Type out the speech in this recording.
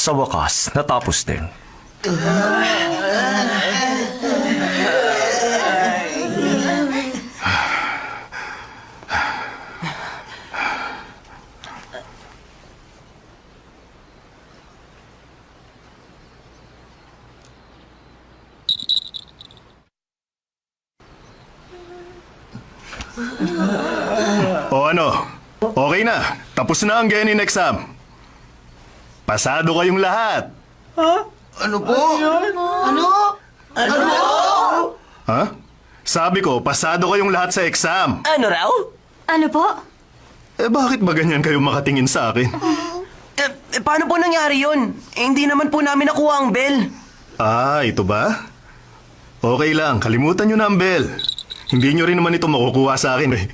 Sa wakas, natapos din. O ano? Okay na. Tapos na ang genin exam. Pasado kayong lahat. Ano po? Ano? Ha? Sabi ko, pasado kayong lahat sa exam. Ano raw? Ano po? Eh bakit ba ganyan kayo makatingin sa akin? Paano po nangyari yun? Hindi naman po namin nakuha ang bell. Ah, ito ba? Okay lang, kalimutan nyo na ang bell. Hindi nyo rin naman ito makukuha sa akin eh.